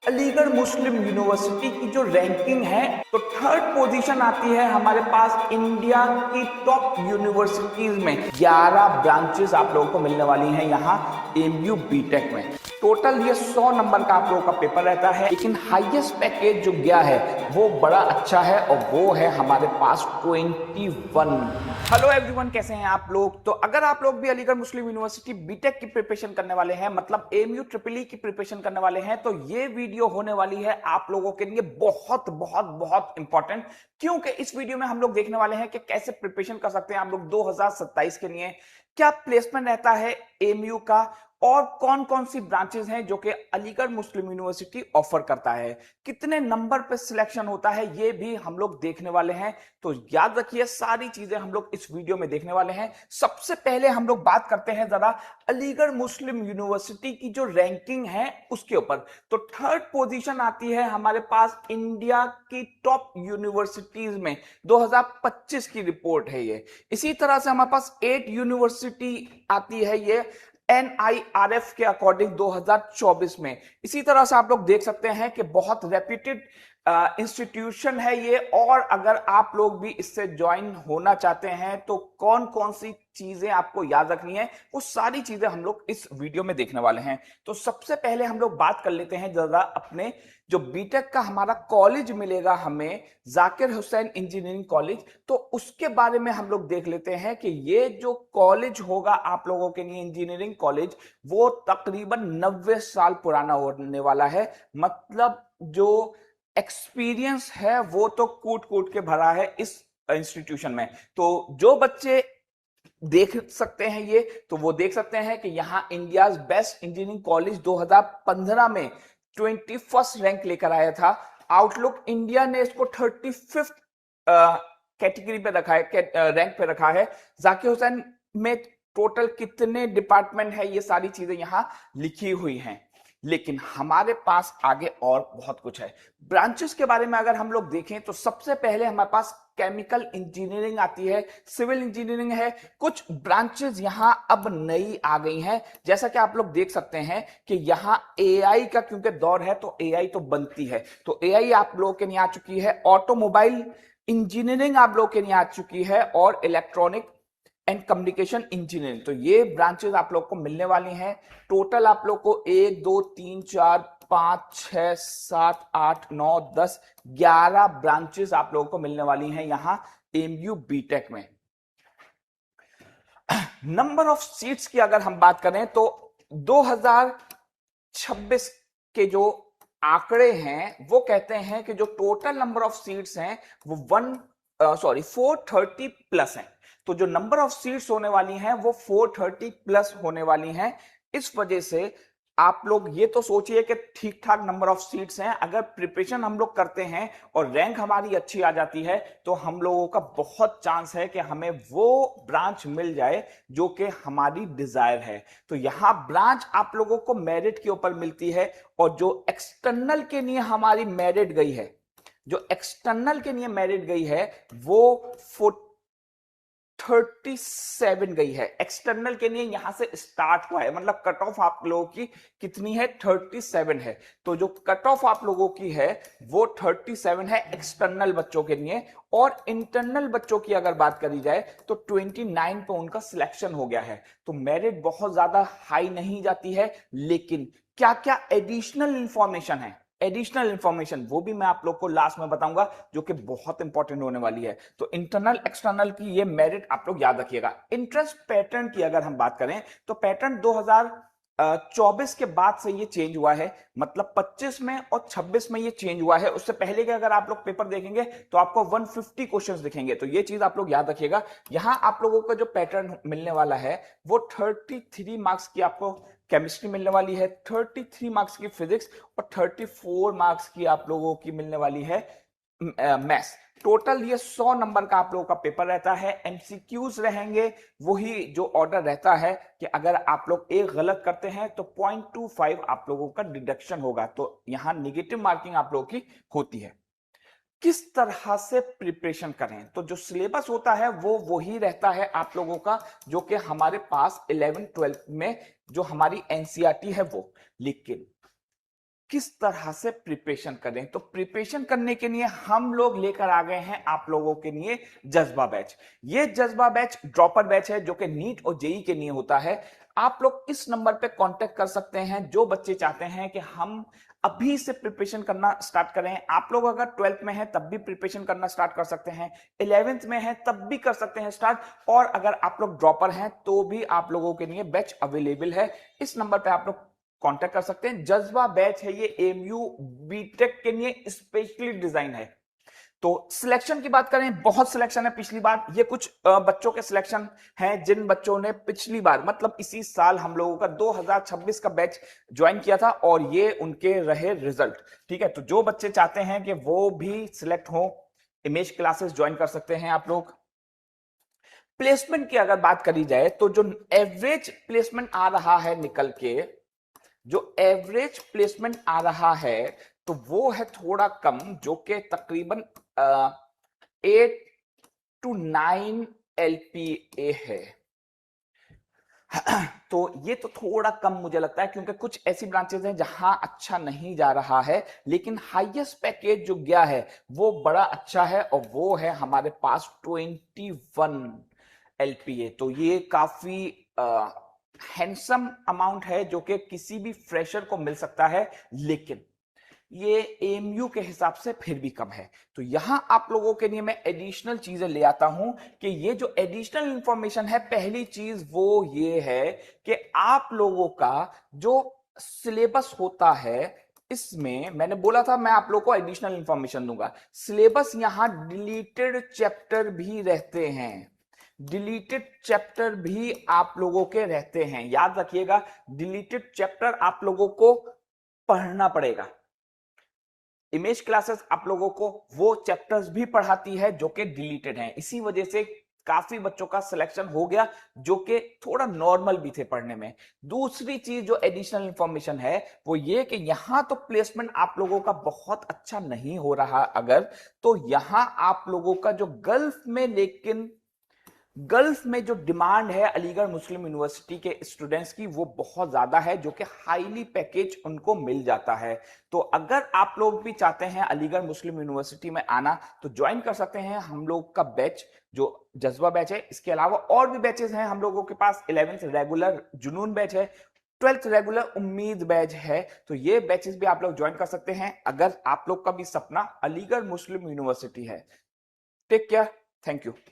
Aligarh Muslim university की जो ranking है तो थर्ड पोजीशन आती है हमारे पास इंडिया की टॉप यूनिवर्सिटीज में। 11 ब्रांचेस आप लोगों को मिलने वाली हैं यहाँ एमयू बीटेक में। टोटल ये 100 नंबर का आप लोगों का पेपर रहता है, लेकिन हाईएस्ट पैकेज जो गया है वो बड़ा अच्छा है और वो है हमारे पास 21। हेलो एवरीवन, कैसे हैं आप लोग। तो अगर आप लोग भी अलीगढ़ मुस्लिम यूनिवर्सिटी बीटेक की प्रिपरेशन करने वाले हैं, मतलब एमयू ट्रिपल ई की प्रिपरेशन करने वाले हैं, तो ये वीडियो होने वाली है आप लोगों के लिए बहुत बहुत बहुत इंपॉर्टेंट। क्योंकि इस वीडियो में हम लोग देखने वाले हैं कि कैसे प्रिपरेशन कर सकते हैं आप लोग 2027 के लिए, क्या प्लेसमेंट रहता है एमयू का, और कौन कौन सी ब्रांचेस हैं जो कि अलीगढ़ मुस्लिम यूनिवर्सिटी ऑफर करता है, कितने नंबर पे सिलेक्शन होता है, ये भी हम लोग देखने वाले हैं। तो याद रखिए, सारी चीजें हम लोग इस वीडियो में देखने वाले हैं। सबसे पहले हम लोग बात करते हैं जरा अलीगढ़ मुस्लिम यूनिवर्सिटी की जो रैंकिंग है उसके ऊपर। तो थर्ड पोजीशन आती है हमारे पास इंडिया की टॉप यूनिवर्सिटीज में, 2025 की रिपोर्ट है ये। इसी तरह से हमारे पास 8 यूनिवर्सिटी आती है ये NIRF के अकॉर्डिंग 2024 में। इसी तरह से आप लोग देख सकते हैं कि बहुत रेप्यूटेड इंस्टीट्यूशन है ये, और अगर आप लोग भी इससे ज्वाइन होना चाहते हैं तो कौन कौन सी चीजें आपको याद रखनी है वो सारी चीजें हम लोग इस वीडियो में देखने वाले हैं। तो सबसे पहले हम लोग बात कर लेते हैं जरा अपने जो बीटेक का हमारा कॉलेज मिलेगा हमें, जाकिर हुसैन इंजीनियरिंग कॉलेज। तो उसके बारे में हम लोग देख लेते हैं कि ये जो कॉलेज होगा आप लोगों के लिए, इंजीनियरिंग कॉलेज, वो तकरीबन 90 साल पुराना होने वाला है। मतलब जो एक्सपीरियंस है वो तो कूट कूट के भरा है इस इंस्टीट्यूशन में। तो जो बच्चे देख सकते हैं ये, तो वो देख सकते हैं कि यहाँ इंडिया बेस्ट इंजीनियरिंग कॉलेज 2015 में 21st रैंक लेकर आया था। आउटलुक इंडिया ने इसको 35th कैटेगरी पे रखा है, रैंक पे रखा है। जाकिर हुसैन में टोटल कितने डिपार्टमेंट है ये सारी चीजें यहां लिखी हुई हैं, लेकिन हमारे पास आगे और बहुत कुछ है। ब्रांचेस के बारे में अगर हम लोग देखें तो सबसे पहले हमारे पास केमिकल इंजीनियरिंग आती है, सिविल इंजीनियरिंग है। कुछ ब्रांचेस यहां अब नई आ गई हैं, जैसा कि आप लोग देख सकते हैं कि यहां एआई का क्योंकि दौर है तो एआई तो बनती है, तो एआई आप लोगों के लिए आ चुकी है। ऑटोमोबाइल इंजीनियरिंग आप लोगों के लिए आ चुकी है, और इलेक्ट्रॉनिक एंड कम्युनिकेशन इंजीनियरिंग। तो ये ब्रांचेस आप लोग को मिलने वाली हैं। टोटल आप लोग को 1 2 3 4 5 6 7 8 9 10 11 ब्रांचेस आप लोगों को मिलने वाली हैं यहां एमयू बीटेक में। नंबर ऑफ सीट्स की अगर हम बात करें तो 2026 के जो आंकड़े हैं वो कहते हैं कि जो टोटल नंबर ऑफ सीट्स हैं वो 430 प्लस हैं। तो जो नंबर ऑफ सीट्स होने वाली हैं वो 430 प्लस होने वाली हैं। इस वजह से आप लोग ये तो सोचिए कि ठीक ठाक नंबर ऑफ सीट्स हैं। अगर प्रिपरेशन हम लोग करते हैं और रैंक हमारी अच्छी आ जाती है तो हम लोगों का बहुत चांस है कि हमें वो ब्रांच मिल जाए जो कि हमारी डिजायर है। तो यहां ब्रांच आप लोगों को मेरिट के ऊपर मिलती है, और जो एक्सटर्नल के लिए हमारी मेरिट गई है, जो एक्सटर्नल के लिए मेरिट गई है वो 37 गई है। एक्सटर्नल के लिए यहां से स्टार्ट हुआ है, मतलब कट ऑफ आप लोगों की कितनी है, 37 है। तो जो कट ऑफ आप लोगों की है वो 37 है एक्सटर्नल बच्चों के लिए। और इंटरनल बच्चों की अगर बात करी जाए तो 29 पे उनका सिलेक्शन हो गया है। तो मेरिट बहुत ज्यादा हाई नहीं जाती है, लेकिन क्या क्या एडिशनल इंफॉर्मेशन है, एडिशनल इंफॉर्मेशन वो भी मैं आप लोग को लास्ट में बताऊंगा, जो कि बहुत इंपॉर्टेंट होने वाली है। तो इंटरनल एक्सटर्नल की ये मेरिट आप लोग याद रखिएगा। इंटरेस्ट पैटर्न की अगर हम बात करें तो पैटर्न 2024 के बाद से ये चेंज हुआ है, मतलब 25 में और 26 में ये चेंज हुआ है। उससे पहले के अगर आप लोग पेपर देखेंगे तो आपको 150 क्वेश्चंस दिखेंगे। तो ये चीज आप लोग याद रखिएगा। यहां आप लोगों का जो पैटर्न मिलने वाला है वो 33 मार्क्स की आपको केमिस्ट्री मिलने वाली है, 33 मार्क्स की फिजिक्स, और 34 मार्क्स की आप लोगों की मिलने वाली है मैथ्स। टोटल ये 100 नंबर का आप लोगों का पेपर रहता है। एमसीक्यूज रहेंगे, वही जो ऑर्डर रहता है कि अगर आप लोग एक गलत करते हैं तो 0.25 आप लोगों का डिडक्शन होगा। तो यहां निगेटिव मार्किंग आप लोगों की होती है। किस तरह से प्रिपरेशन करें, तो जो सिलेबस होता है वो वही रहता है आप लोगों का जो कि हमारे पास 11th 12th में जो हमारी एनसीईआरटी है वो। लेकिन किस तरह से प्रिपरेशन करें। तो प्रिपरेशन करने के लिए हम लोग लेकर आ गए हैं आप लोगों के लिए जज्बा बैच। ये जज्बा बैच ड्रॉपर बैच है जो कि नीट और जेई के लिए होता है। आप लोग इस नंबर पे कांटेक्ट कर सकते हैं जो बच्चे चाहते हैं कि हम अभी से प्रिपरेशन करना स्टार्ट करें। आप लोग अगर 12th में हैं तब भी प्रिपरेशन करना स्टार्ट कर सकते हैं, 11th में हैं तब भी कर सकते हैं स्टार्ट, और अगर आप लोग ड्रॉपर हैं तो भी आप लोगों के लिए बैच अवेलेबल है। इस नंबर पे आप लोग कांटेक्ट कर सकते हैं। जज्बा बैच है ये एमयू बीटेक के लिए स्पेशली डिजाइन है। तो सिलेक्शन की बात करें, बहुत सिलेक्शन है पिछली बार। ये कुछ बच्चों के सिलेक्शन हैं जिन बच्चों ने पिछली बार मतलब इसी साल हम लोगों का 2026 का बैच ज्वाइन किया था और ये उनके रहे रिजल्ट। ठीक है, तो जो बच्चे चाहते हैं कि वो भी सिलेक्ट हो, इमेज क्लासेस ज्वाइन कर सकते हैं आप लोग। प्लेसमेंट की अगर बात करी जाए तो जो एवरेज प्लेसमेंट आ रहा है निकल के, जो एवरेज प्लेसमेंट आ रहा है तो वो है थोड़ा कम, जो कि तकरीबन 8 to 9 LPA है। तो ये तो थोड़ा कम मुझे लगता है क्योंकि कुछ ऐसी ब्रांचेस हैं जहां अच्छा नहीं जा रहा है, लेकिन हाईएस्ट पैकेज जो गया है वो बड़ा अच्छा है और वो है हमारे पास 21 LPA। तो ये काफी हैंडसम अमाउंट है जो कि किसी भी फ्रेशर को मिल सकता है, लेकिन ये एमयू के हिसाब से फिर भी कम है। तो यहां आप लोगों के लिए मैं एडिशनल चीजें ले आता हूं कि ये जो एडिशनल इंफॉर्मेशन है, पहली चीज वो ये है कि आप लोगों का जो सिलेबस होता है, इसमें मैंने बोला था मैं आप लोगों को एडिशनल इंफॉर्मेशन दूंगा। सिलेबस यहां डिलीटेड चैप्टर भी रहते हैं, डिलीटेड चैप्टर भी आप लोगों के रहते हैं। याद रखिएगा, डिलीटेड चैप्टर आप लोगों को पढ़ना पड़ेगा। इमेज क्लासेस आप लोगों को वो चैप्टर्स भी पढ़ाती है जो कि डिलीटेड हैं। इसी वजह से काफी बच्चों का सिलेक्शन हो गया जो कि थोड़ा नॉर्मल भी थे पढ़ने में। दूसरी चीज जो एडिशनल इंफॉर्मेशन है वो ये कि यहां तो प्लेसमेंट आप लोगों का बहुत अच्छा नहीं हो रहा, अगर तो यहां आप लोगों का जो गल्फ में, लेकिन गल्फ में जो डिमांड है अलीगढ़ मुस्लिम यूनिवर्सिटी के स्टूडेंट्स की वो बहुत ज्यादा है, जो कि हाईली पैकेज उनको मिल जाता है। तो अगर आप लोग भी चाहते हैं अलीगढ़ मुस्लिम यूनिवर्सिटी में आना तो ज्वाइन कर सकते हैं हम लोग का बैच जो जज्बा बैच है। इसके अलावा और भी बैचेस हैं हम लोगों के पास। 11th रेगुलर जुनून बैच है, 12th रेगुलर उम्मीद बैच है। तो ये बैचेस भी आप लोग ज्वाइन कर सकते हैं अगर आप लोग का भी सपना अलीगढ़ मुस्लिम यूनिवर्सिटी है। Take care, thank you.